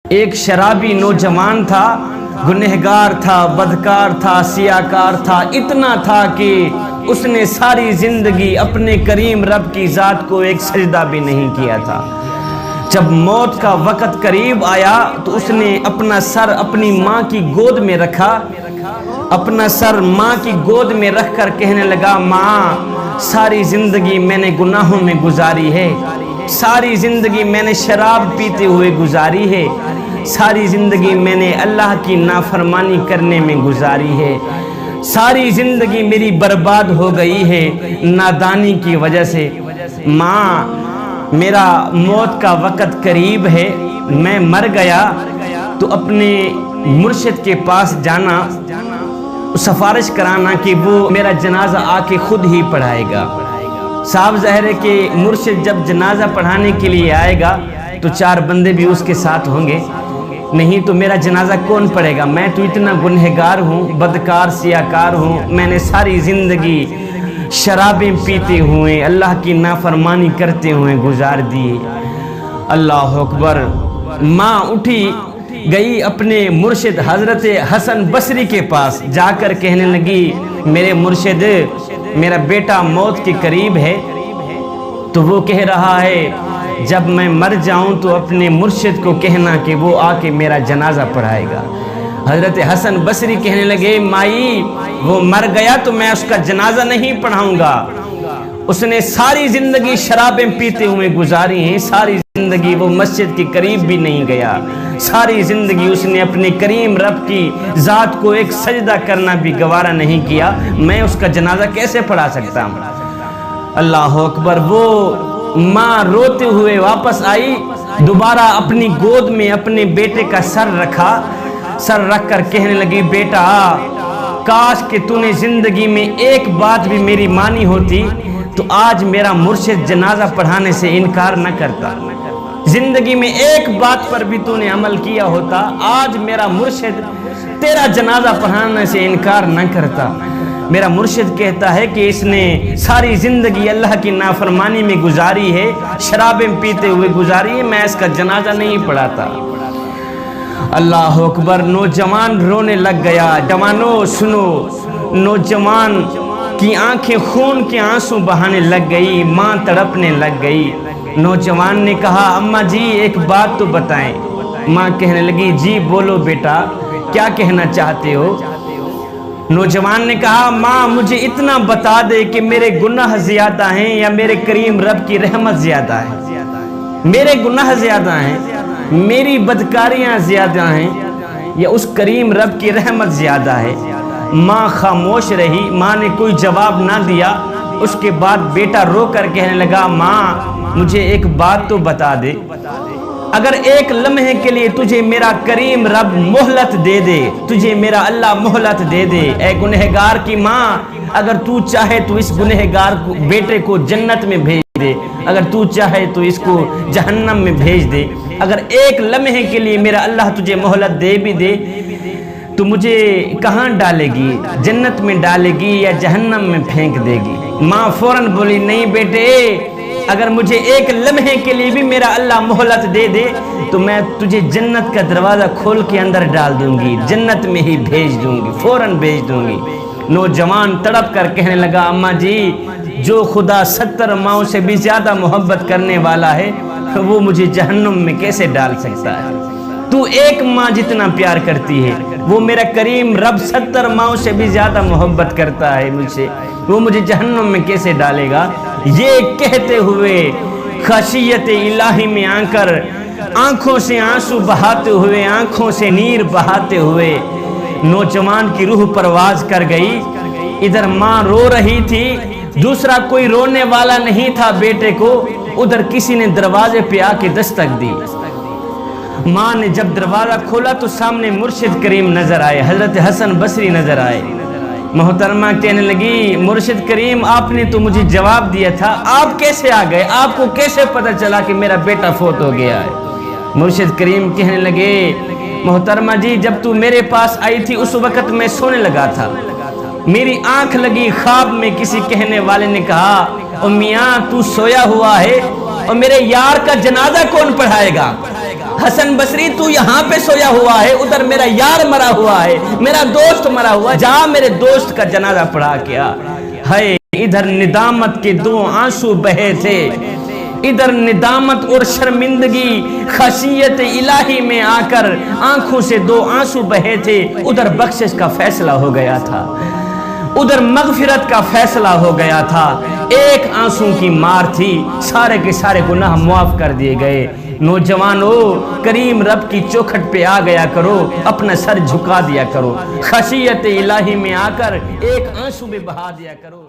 ایک شرابی نوجوان تھا، گنہگار تھا، بدکار تھا، سیاکار تھا، اتنا تھا کہ اس نے ساری زندگی اپنے کریم رب کی ذات کو ایک سجدہ بھی نہیں کیا تھا۔ جب موت کا وقت قریب آیا تو اس نے اپنا سر اپنی ماں کی گود میں رکھا، اپنا سر ماں کی گود میں رکھ کر کہنے لگا، ماں ساری زندگی میں نے گناہوں میں گزاری ہے، ساری زندگی میں نے شراب پیتے ہوئے گزاری ہے، ساری زندگی میں نے اللہ کی نافرمانی کرنے میں گزاری ہے، ساری زندگی میری برباد ہو گئی ہے نادانی کی وجہ سے۔ ماں میرا موت کا وقت قریب ہے، میں مر گیا تو اپنے مرشد کے پاس جانا، سفارش کرانا کہ وہ میرا جنازہ آ کے خود ہی پڑھائے گا۔ صاحب ظاہر ہے کہ مرشد جب جنازہ پڑھانے کے لیے آئے گا تو 4 بندے بھی اس کے ساتھ ہوں گے، نہیں تو میرا جنازہ کون پڑھے گا؟ میں تو اتنا گنہگار ہوں، بدکار سیاکار ہوں، میں نے ساری زندگی شرابیں پیتے ہوئے اللہ کی نافرمانی کرتے ہوئے گزار دی۔ اللہ اکبر۔ ماں اٹھی گئی اپنے مرشد حضرت حسن بصری کے پاس، جا کر کہنے لگی، میرے مرشد میرا بیٹا موت کے قریب ہے، تو وہ کہہ رہا ہے جب میں مر جاؤں تو اپنے مرشد کو کہنا کہ وہ آ کے میرا جنازہ پڑھائے گا۔ حضرت حسن بصری کہنے لگے، مائی وہ مر گیا تو میں اس کا جنازہ نہیں پڑھاؤں گا، اس نے ساری زندگی شرابیں پیتے ہوئے گزاری ہیں، ساری زندگی وہ مسجد کے قریب بھی نہیں گیا، ساری زندگی اس نے اپنے کریم رب کی ذات کو ایک سجدہ کرنا بھی گوارا نہیں کیا، میں اس کا جنازہ کیسے پڑھا سکتا ہوں؟ اللہ اکبر۔ وہ ماں روتے ہوئے واپس آئی، دوبارہ اپنی گود میں اپنے بیٹے کا سر رکھا، سر رکھ کر کہنے لگی، بیٹا کاش کہ تو نے زندگی میں ایک بات بھی میری مانی ہوتی تو آج میرا مرشد جنازہ پڑھانے سے انکار نہ کرتا، زندگی میں ایک بات پر بھی تو نے عمل کیا ہوتا، آج میرا مرشد تیرا جنازہ پڑھانے سے انکار نہ کرتا۔ میرا مرشد کہتا ہے کہ اس نے ساری زندگی اللہ کی نافرمانی میں گزاری ہے، شرابیں پیتے ہوئے گزاری ہے، میں اس کا جنازہ نہیں پڑھاتا۔ اللہ اکبر۔ نوجوان رونے لگ گیا۔ جوانو سنو، نوجوان کی آنکھیں خون کے آنسو بہانے لگ گئی، ماں تڑپنے لگ گئی۔ نوجوان نے کہا، اماں جی ایک بات تو بتائیں۔ ماں کہنے لگی، جی بولو بیٹا، کیا کہنا چاہتے ہو؟ نوجوان نے کہا، ماں مجھے اتنا بتا دے کہ میرے گناہ زیادہ ہیں یا میرے کریم رب کی رحمت زیادہ ہے؟ میرے گناہ زیادہ ہیں، میری بدکاریاں زیادہ ہیں، یا اس کریم رب کی رحمت زیادہ ہے؟ ماں خاموش رہی، ماں نے کوئی جواب نہ دیا۔ اس کے بعد بیٹا رو کر کہنے لگا، ماں مجھے ایک بات تو بتا دے، اگر ایک لمحے کے لیے تجھے میرا کریم رب مہلت دے دے، تجھے میرا اللہ مہلت دے دے، اے گنہگار کی ماں، اگر تو چاہے تو اس گنہگار بیٹے کو جنت میں بھیج دے، اگر تو چاہے تو اس کو جہنم میں بھیج دے، اگر ایک لمحے کے لیے میرا اللہ تجھے مہلت دے بھی دے تو مجھے کہاں ڈالے گی؟ جنت میں ڈالے گی یا جہنم میں پھینک دے گی؟ ماں فوراً بولی، نہیں بیٹے، اگر مجھے ایک لمحے کے لیے بھی میرا اللہ مہلت دے دے تو میں تجھے جنت کا دروازہ کھول کے اندر ڈال دوں گی، جنت میں ہی بھیج دوں گی، فوراً بھیج دوں گی۔ نوجوان تڑپ کر کہنے لگا، اماں جی جو خدا 70 ماؤں سے بھی زیادہ محبت کرنے والا ہے وہ مجھے جہنم میں کیسے ڈال سکتا ہے؟ تو ایک ماں جتنا پیار کرتی ہے، وہ میرا کریم رب 70 ماؤں سے بھی زیادہ محبت کرتا ہے مجھ سے، وہ مجھے جہنم میں کیسے ڈالے گا؟ یہ کہتے ہوئے خشیت الہی میں آ کر آنکھوں سے آنسو بہاتے ہوئے، آنکھوں سے نیر بہاتے ہوئے نوجوان کی روح پرواز کر گئی۔ ادھر ماں رو رہی تھی، دوسرا کوئی رونے والا نہیں تھا بیٹے کو، ادھر کسی نے دروازے پہ آ کے دستک دی۔ ماں نے جب دروازہ کھولا تو سامنے مرشد کریم نظر آئے، حضرت حسن بصری نظر آئے۔ محترمہ کہنے لگی، مرشد کریم آپ نے تو مجھے جواب دیا تھا، آپ کیسے آ گئے؟ آپ کو کیسے پتہ چلا کہ میرا بیٹا فوت ہو گیا ہے؟ مرشد کریم کہنے لگے، محترمہ جی جب تو میرے پاس آئی تھی اس وقت میں سونے لگا تھا، میری آنکھ لگی، خواب میں کسی کہنے والے نے کہا، میاں تو سویا ہوا ہے اور میرے یار کا جنازہ کون پڑھائے گا؟ حسن بصری تو یہاں پہ سویا ہوا ہے، ادھر میرا یار مرا ہوا ہے، میرا دوست مرا ہوا ہے، جا میرے دوست کا جنازہ پڑھا کیا۔ ہے ادھر ندامت کے 2 آنسو بہے تھے، ادھر ندامت اور شرمندگی خشیت الہی میں آ کر آنکھوں سے 2 آنسو بہے تھے، ادھر بخشش کا فیصلہ ہو گیا تھا، ادھر مغفرت کا فیصلہ ہو گیا تھا۔ ایک آنسو کی مار تھی، سارے کے سارے گناہ معاف کر دیے گئے۔ نوجوانو، کریم رب کی چوکھٹ پہ آ گیا کرو، اپنا سر جھکا دیا کرو، خشیت الہی میں آ کر ایک آنسو میں بہا دیا کرو۔